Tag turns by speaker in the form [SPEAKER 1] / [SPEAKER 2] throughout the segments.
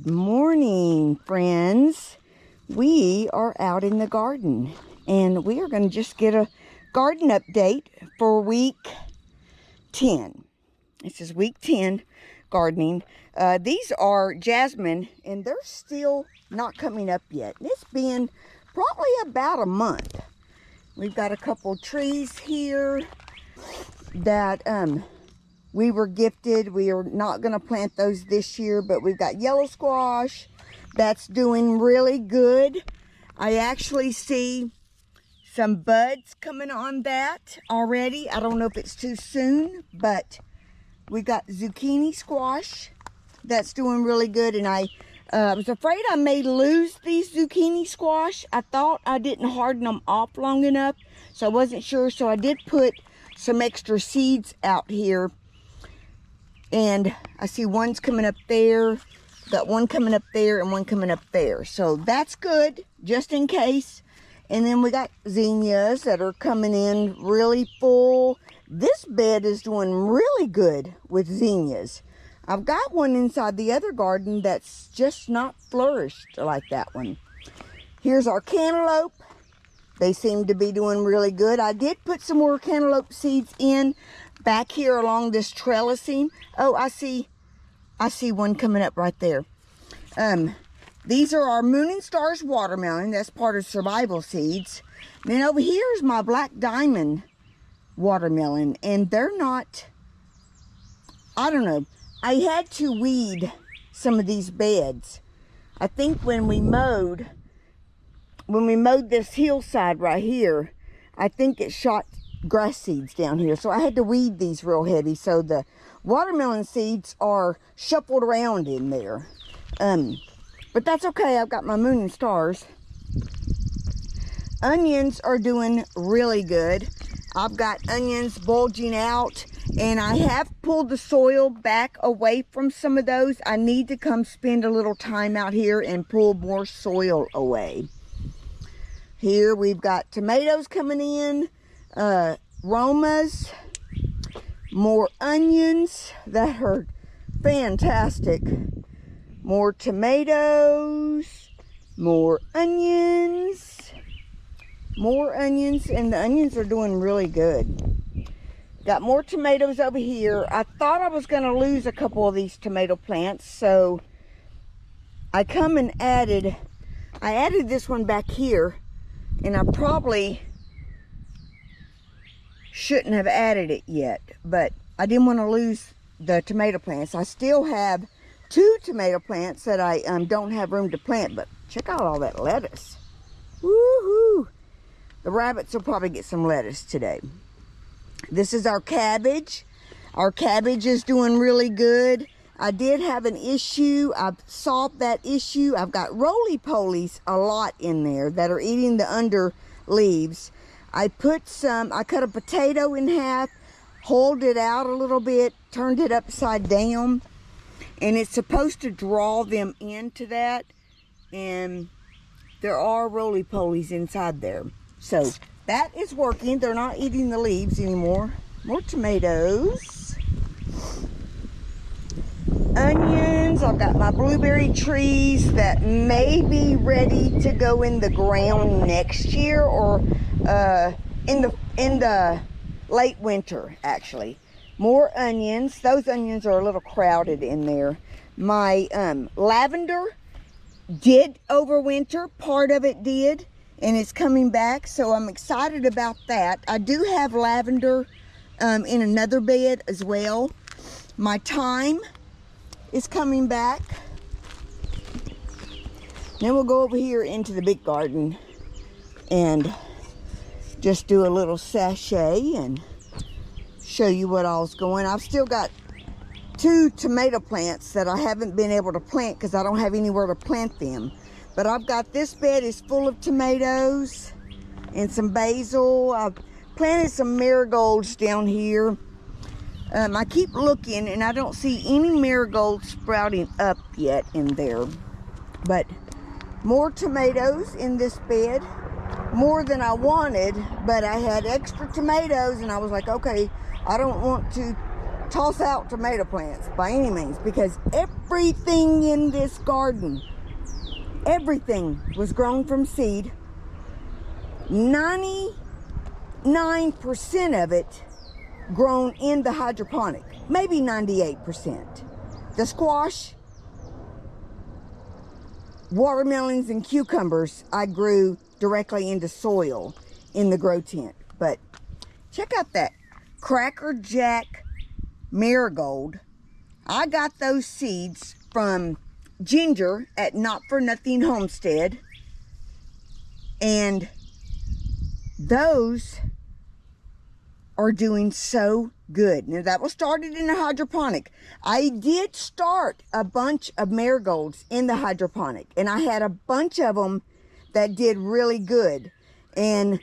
[SPEAKER 1] Good morning, friends. We are out in the garden and we are going to just get a garden update for week 10. This is week 10 gardening. These are jasmine and they're still not coming up yet. It's been probably about a month. We've got a couple trees here that we were gifted. We are not going to plant those this year, but we've got yellow squash that's doing really good. I actually see some buds coming on that already. I don't know if it's too soon, but we got zucchini squash that's doing really good. And I was afraid I may lose these zucchini squash. I thought I didn't harden them off long enough, so I wasn't sure. So I did put some extra seeds out here. And I see one's coming up there, got one coming up there and one coming up there. So that's good, just in case. And then we got zinnias that are coming in really full. This bed is doing really good with zinnias. I've got one inside the other garden that's just not flourished like that one. Here's our cantaloupe. They seem to be doing really good. I did put some more cantaloupe seeds in back here along this trellising. Oh, I see one coming up right there. These are our Moon and Stars watermelon. That's part of survival seeds. And then over here is my black diamond watermelon, and they're not, I don't know. I had to weed some of these beds. I think when we mowed this hillside right here, I think it shot grass seeds down here, so I had to weed these real heavy, so the watermelon seeds are shuffled around in there, but that's okay. I've got my Moon and Stars. Onions are doing really good. I've got onions bulging out, and I have pulled the soil back away from some of those. I need to come spend a little time out here and pull more soil away. Here we've got tomatoes coming in, Romas, more onions that are fantastic, more tomatoes, more onions, and the onions are doing really good. Got more tomatoes over here. I thought I was going to lose a couple of these tomato plants, so I come and added this one back here, and I probably shouldn't have added it yet, but I didn't want to lose the tomato plants. I still have 2 tomato plants that I don't have room to plant, but check out all that lettuce. Woohoo! The rabbits will probably get some lettuce today. This is our cabbage. Our cabbage is doing really good. I did have an issue. I've solved that issue. I've got roly-polies a lot in there that are eating the under leaves. I cut a potato in half, holed it out a little bit, turned it upside down, and it's supposed to draw them into that, and there are roly-polies inside there. So that is working. They're not eating the leaves anymore. More tomatoes. Onions. I've got my blueberry trees that may be ready to go in the ground next year, or in the late winter, actually. More onions. Those onions are a little crowded in there. My lavender did overwinter. Part of it did, and it's coming back, so I'm excited about that. I do have lavender in another bed as well. My thyme is coming back. Then we'll go over here into the big garden and just do a little sachet and show you what all's going. I've still got 2 tomato plants that I haven't been able to plant because I don't have anywhere to plant them. But I've got, this bed is full of tomatoes and some basil. I've planted some marigolds down here. I keep looking and I don't see any marigolds sprouting up yet in there. But more tomatoes in this bed. More than I wanted, but I had extra tomatoes and I was like, okay, I don't want to toss out tomato plants by any means, because everything in this garden, everything was grown from seed. 99% of it grown in the hydroponic, maybe 98%. The squash, watermelons, and cucumbers I grew directly into soil in the grow tent. But check out that Cracker Jack marigold. I got those seeds from Ginger at Not For Nothing Homestead, and those are doing so good. Now, that was started in a hydroponic. I did start a bunch of marigolds in the hydroponic, and I had a bunch of them that did really good. And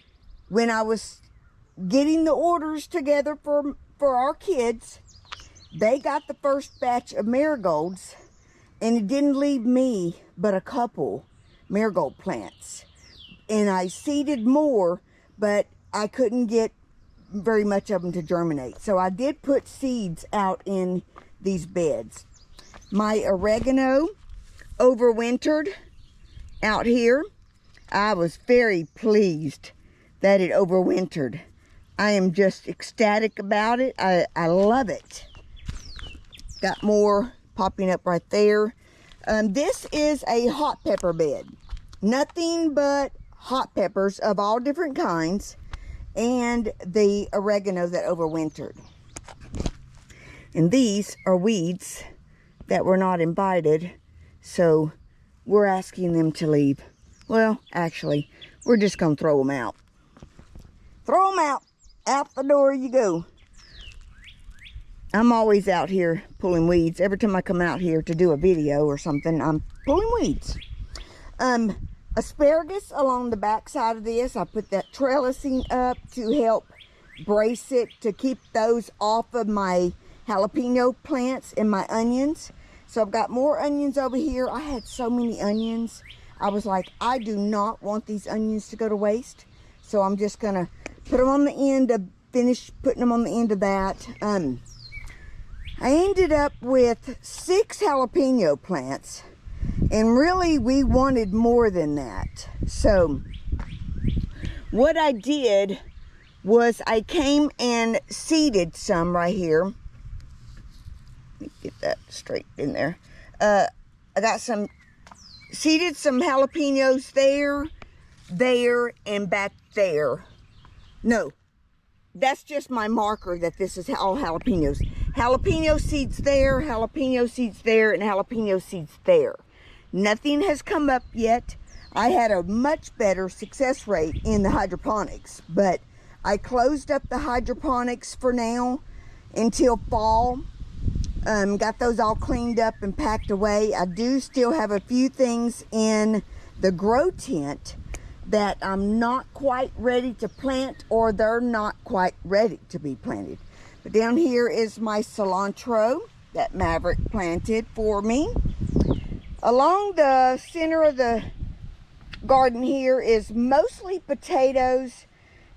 [SPEAKER 1] when I was getting the orders together for our kids, they got the first batch of marigolds, and it didn't leave me but a couple marigold plants. And I seeded more, but I couldn't get very much of them to germinate. So I did put seeds out in these beds. My oregano overwintered out here. I was very pleased that it overwintered. I am just ecstatic about it. I love it. Got more popping up right there. This is a hot pepper bed. Nothing but hot peppers of all different kinds, and the oregano that overwintered. And these are weeds that were not invited, so we're asking them to leave. Well, actually, we're just gonna throw them out. Throw them out. Out the door you go. I'm always out here pulling weeds. Every time I come out here to do a video or something, I'm pulling weeds. Asparagus along the back side of this. I put that trellising up to help brace it, to keep those off of my jalapeno plants and my onions. So I've got more onions over here. I had so many onions. I was like, I do not want these onions to go to waste. So I'm just gonna put them on the end of, finish putting them on the end of that. I ended up with 6 jalapeno plants, and really we wanted more than that. So what I did was I came and seeded some right here. Let me get that straight in there. I got some, seeded some jalapenos there, and back there. No, that's just my marker that this is all jalapenos. Jalapeno seeds there, jalapeno seeds there, and jalapeno seeds there. Nothing has come up yet. I had a much better success rate in the hydroponics, but I closed up the hydroponics for now until fall. Got those all cleaned up and packed away. I do still have a few things in the grow tent that I'm not quite ready to plant, or they're not quite ready to be planted. But down here is my cilantro that Maverick planted for me. Along the center of the garden here is mostly potatoes.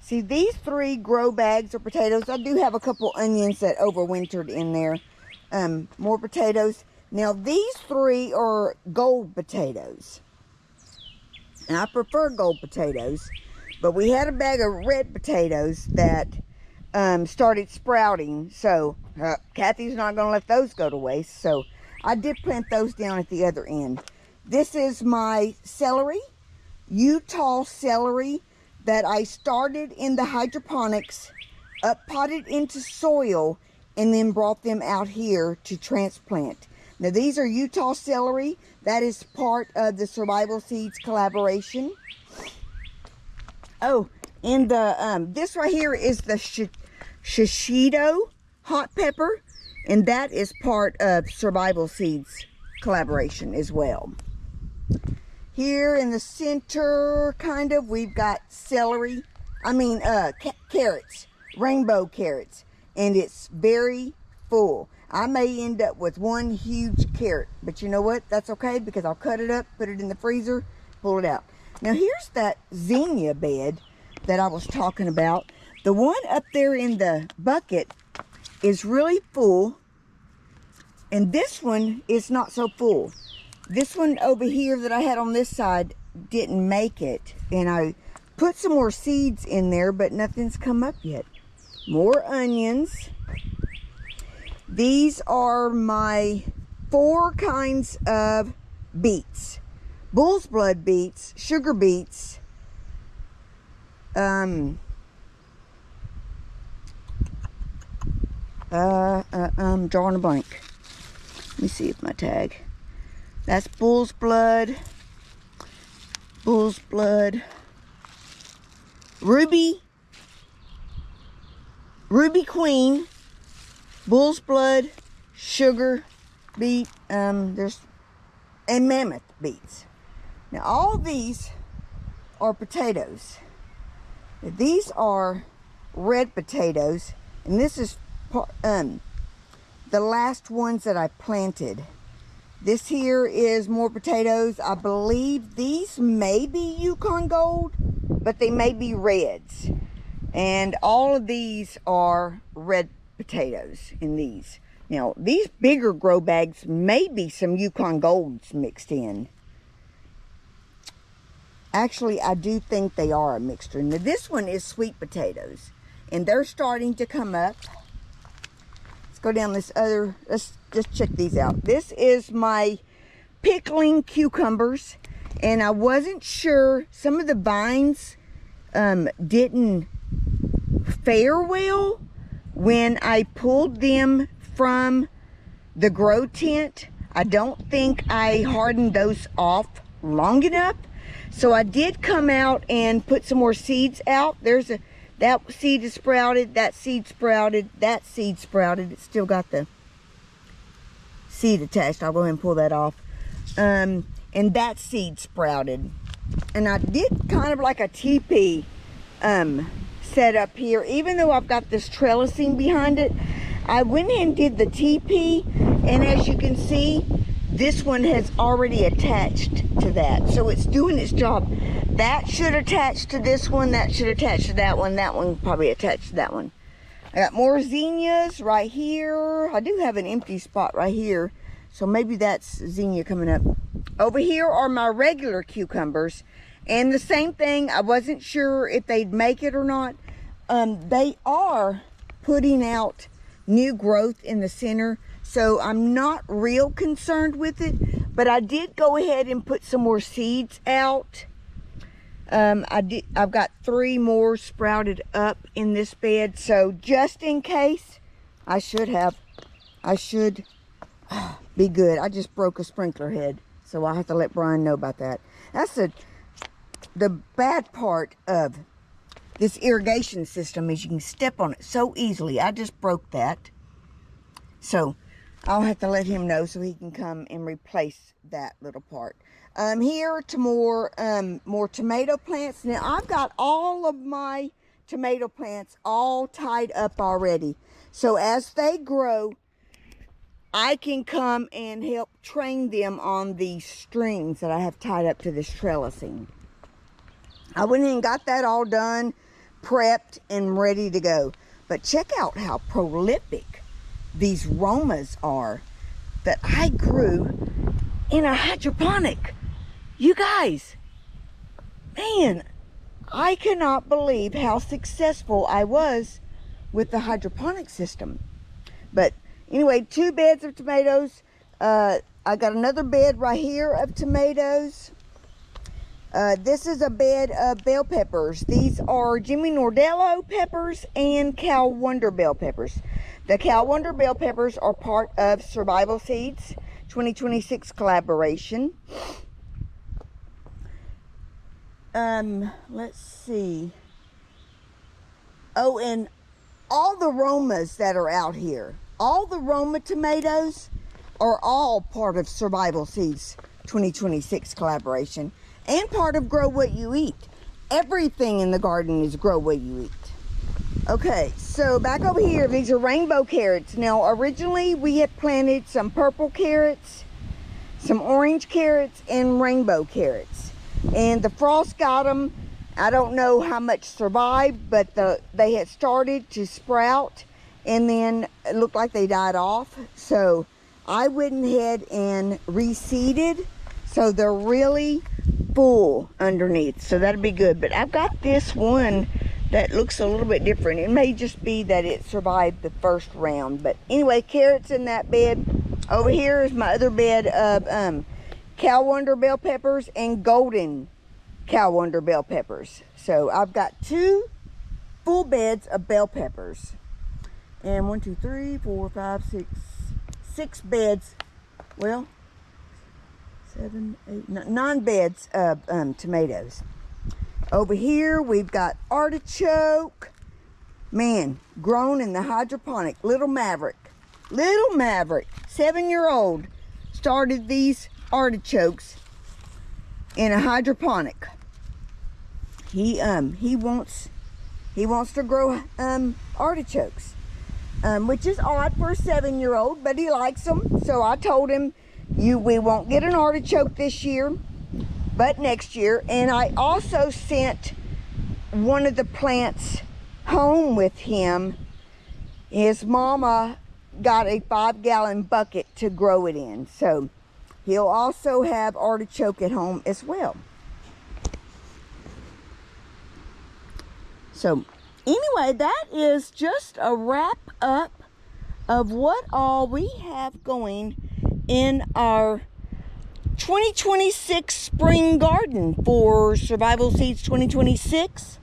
[SPEAKER 1] See, these 3 grow bags are potatoes. I do have a couple onions that overwintered in there. More potatoes. Now these 3 are gold potatoes. And I prefer gold potatoes, but we had a bag of red potatoes that started sprouting, so Kathy's not going to let those go to waste, so I did plant those down at the other end. This is my celery, Utah celery, that I started in the hydroponics, up potted into soil, and then brought them out here to transplant. Now these are Utah celery. That is part of the Survival Seeds collaboration. Oh, and the this right here is the shishito hot pepper, and that is part of Survival Seeds collaboration as well. Here in the center, kind of, we've got celery. I mean, carrots, rainbow carrots, and it's very full. I may end up with one huge carrot, but you know what? That's okay, because I'll cut it up, put it in the freezer, pull it out. Now here's that zinnia bed that I was talking about. The one up there in the bucket is really full, and this one is not so full. This one over here that I had on this side didn't make it, and I put some more seeds in there, but nothing's come up yet. More onions. These are my 4 kinds of beets. Bull's blood beets, sugar beets, drawing a blank. Let me see if my tag. That's bull's blood, ruby queen, bull's blood, sugar beet, and mammoth beets. Now all these are potatoes. These are red potatoes, and this is the last ones that I planted. This here is more potatoes. I believe these may be Yukon Gold, but they may be reds. And all of these are red potatoes in these. Now, these bigger grow bags may be some Yukon Golds mixed in. Actually, I do think they are a mixture. Now, this one is sweet potatoes, and they're starting to come up. Let's go down this other, let's just check these out. This is my pickling cucumbers, and I wasn't sure, some of the vines didn't fare well when I pulled them from the grow tent. I don't think I hardened those off long enough. So I did come out and put some more seeds out. That seed is sprouted, that seed sprouted, that seed sprouted. It's still got the seed attached. I'll go ahead and pull that off. And that seed sprouted. And I did kind of like a teepee set up here. Even though I've got this trellising behind it, I went in and did the teepee. And as you can see, this one has already attached to that. So it's doing its job. That should attach to this one. That should attach to that one. That one probably attached to that one. I got more zinnias right here. I do have an empty spot right here. So maybe that's zinnia coming up. Over here are my regular cucumbers. And the same thing, I wasn't sure if they'd make it or not. They are putting out new growth in the center. So I'm not real concerned with it, but I did go ahead and put some more seeds out. I've got 3 more sprouted up in this bed. So just in case, I should be good. I just broke a sprinkler head, so I'll have to let Brian know about that. That's the bad part of this irrigation system is you can step on it so easily. I just broke that. So I'll have to let him know so he can come and replace that little part. Here to more tomato plants. Now I've got all of my tomato plants all tied up already. So as they grow, I can come and help train them on these strings that I have tied up to this trellising. I went in and got that all done, prepped, and ready to go. But check out how prolific these Romas are that I grew in a hydroponic. You guys, man, I cannot believe how successful I was with the hydroponic system. But anyway, 2 beds of tomatoes. I got another bed right here of tomatoes. This is a bed of bell peppers. These are Jimmy Nordello peppers and Cal Wonder bell peppers. The Cal Wonder bell peppers are part of Survival Seeds 2026 collaboration. Let's see. Oh, and all the Romas that are out here, all the Roma tomatoes are all part of Survival Seeds 2026 collaboration and part of Grow What You Eat. Everything in the garden is Grow What You Eat. Okay, so back over here, these are rainbow carrots. Now, originally we had planted some purple carrots, some orange carrots, and rainbow carrots. And the frost got them. I don't know how much survived, but they had started to sprout. and then it looked like they died off. So I went ahead and reseeded, so they're really full underneath, so that'll be good. But I've got this one that looks a little bit different. It may just be that it survived the first round. But anyway, carrots in that bed. Over here is my other bed of cow wonder bell peppers and golden cow wonder bell peppers. So I've got 2 full beds of bell peppers, and 1, 2, 3, 4, 5, 6 beds, well, 7, 8, 9 beds of tomatoes. Over here we've got artichoke, man, grown in the hydroponic. Little Maverick, 7-year-old, started these artichokes in a hydroponic. He wants to grow artichokes, which is odd for a 7-year-old, but he likes them. So I told him, we won't get an artichoke this year, but next year. And I also sent one of the plants home with him. His mama got a 5-gallon bucket to grow it in, so he'll also have artichoke at home as well. So anyway, that is just a wrap up of what all we have going in our 2026 spring garden for Survival Seeds 2026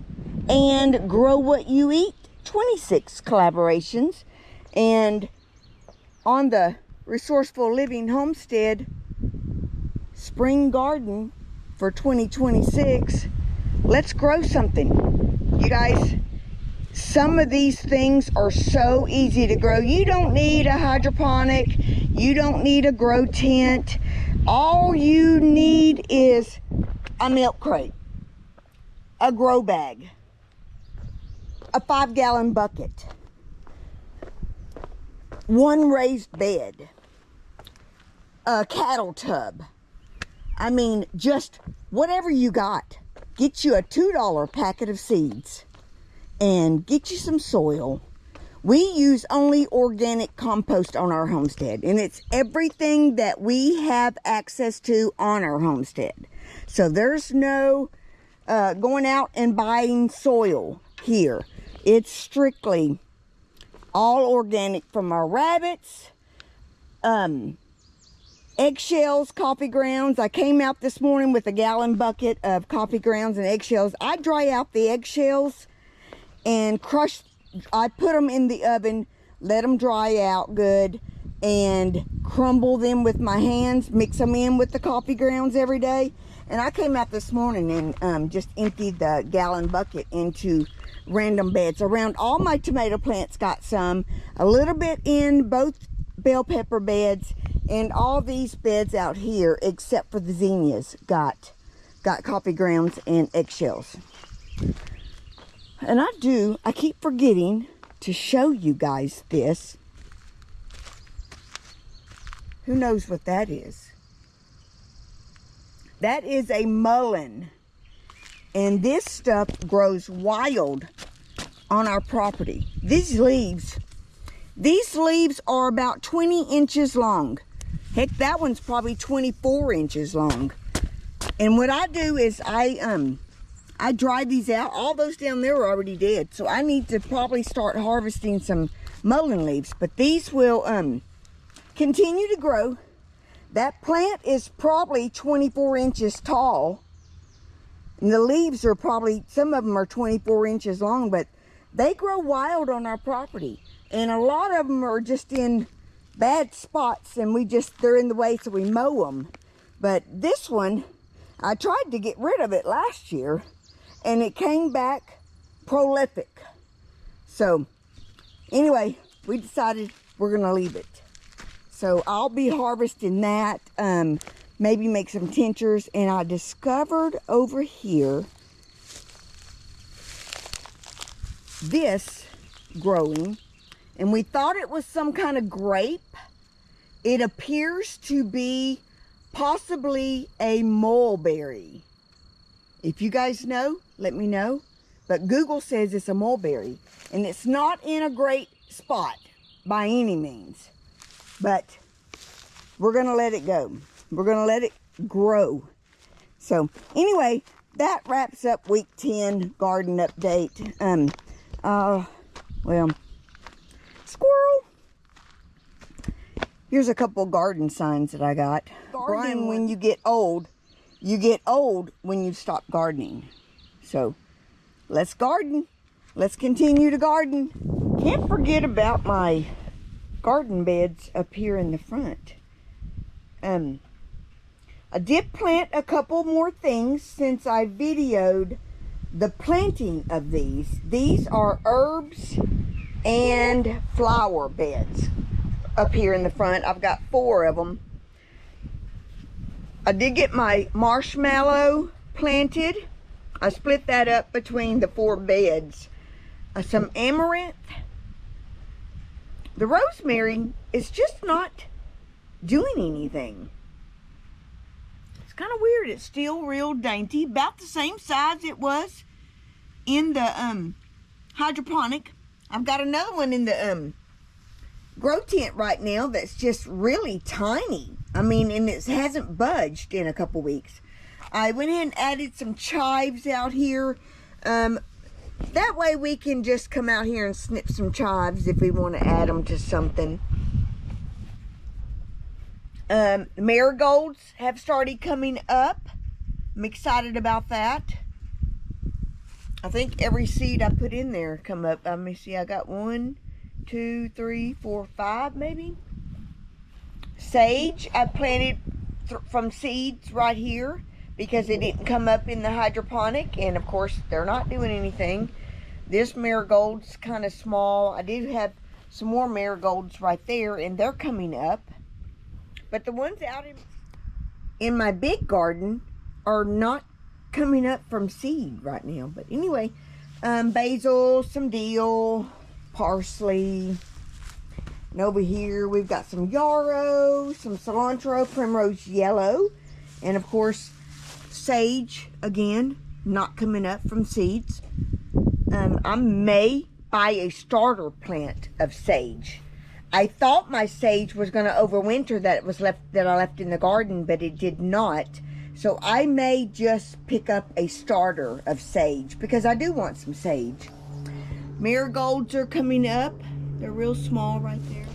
[SPEAKER 1] and Grow What You Eat 26 collaborations. And on the Resourceful Living Homestead spring garden for 2026, let's grow something. You guys, some of these things are so easy to grow. You don't need a hydroponic. You don't need a grow tent. All you need is a milk crate, a grow bag, a 5-gallon bucket, 1 raised bed, a cattle tub. I mean, just whatever you got. Get you a $2 packet of seeds and get you some soil. We use only organic compost on our homestead, and it's everything that we have access to on our homestead. So there's no going out and buying soil here. It's strictly all organic from our rabbits, eggshells, coffee grounds. I came out this morning with a gallon bucket of coffee grounds and eggshells. I dry out the eggshells and I put them in the oven, let them dry out good, and crumble them with my hands, mix them in with the coffee grounds every day. And I came out this morning and just emptied the gallon bucket into random beds. Around all my tomato plants got some, a little bit in both bell pepper beds, and all these beds out here, except for the zinnias, got coffee grounds and eggshells. And I keep forgetting to show you guys this. Who knows what that is? That is a mullein. And this stuff grows wild on our property. These leaves are about 20 inches long. Heck, that one's probably 24 inches long. And what I do is I dry these out. All those down there are already dead. So I need to probably start harvesting some mullein leaves. But these will continue to grow. That plant is probably 24 inches tall. And the leaves are probably, some of them are 24 inches long. But they grow wild on our property. And a lot of them are just in bad spots. And they're in the way, so we mow them. But this one, I tried to get rid of it last year, and it came back prolific. So anyway, we decided we're gonna leave it. So I'll be harvesting that, maybe make some tinctures. And I discovered over here this growing, and we thought it was some kind of grape. It appears to be possibly a mulberry. If you guys know, let me know. But Google says it's a mulberry, and it's not in a great spot by any means, but we're gonna let it go. We're gonna let it grow. So anyway, that wraps up week 10 garden update. Well, squirrel. Here's a couple garden signs that I got. Gardening when you get old when you stop gardening. So let's garden. Let's continue to garden. Can't forget about my garden beds up here in the front. I did plant a couple more things since I videoed the planting of these. These are herbs and flower beds up here in the front. I've got 4 of them. I did get my marshmallow planted. I split that up between the 4 beds. Some amaranth. The rosemary is just not doing anything. It's kind of weird. It's still real dainty, about the same size it was in the hydroponic. I've got another one in the grow tent right now that's just really tiny. I mean, and it hasn't budged in a couple weeks. I went ahead and added some chives out here. That way we can just come out here and snip some chives if we want to add them to something. Marigolds have started coming up. I'm excited about that. I think every seed I put in there come up. Let me see, I got 1, 2, 3, 4, 5 maybe. Sage I planted from seeds right here because it didn't come up in the hydroponic, and of course they're not doing anything. This marigold's kind of small. I do have some more marigolds right there, and they're coming up. But the ones out in my big garden are not coming up from seed right now. But anyway, basil, some dill, parsley. And over here we've got some yarrow, some cilantro, primrose yellow, and of course sage, again, not coming up from seeds. I may buy a starter plant of sage. I thought my sage was going to overwinter that I left in the garden, but it did not. So I may just pick up a starter of sage because I do want some sage. Marigolds are coming up. They're real small right there.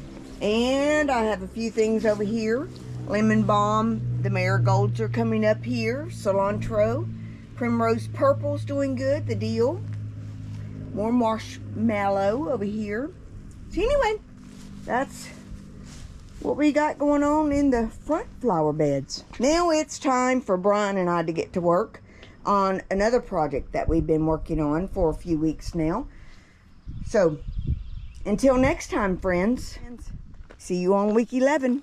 [SPEAKER 1] And I have a few things over here. Lemon balm. The marigolds are coming up here. Cilantro. Primrose purple's doing good. The dill. More marshmallow over here. So anyway, that's what we got going on in the front flower beds. Now it's time for Brian and I to get to work on another project that we've been working on for a few weeks now. So until next time, friends, see you on week 11.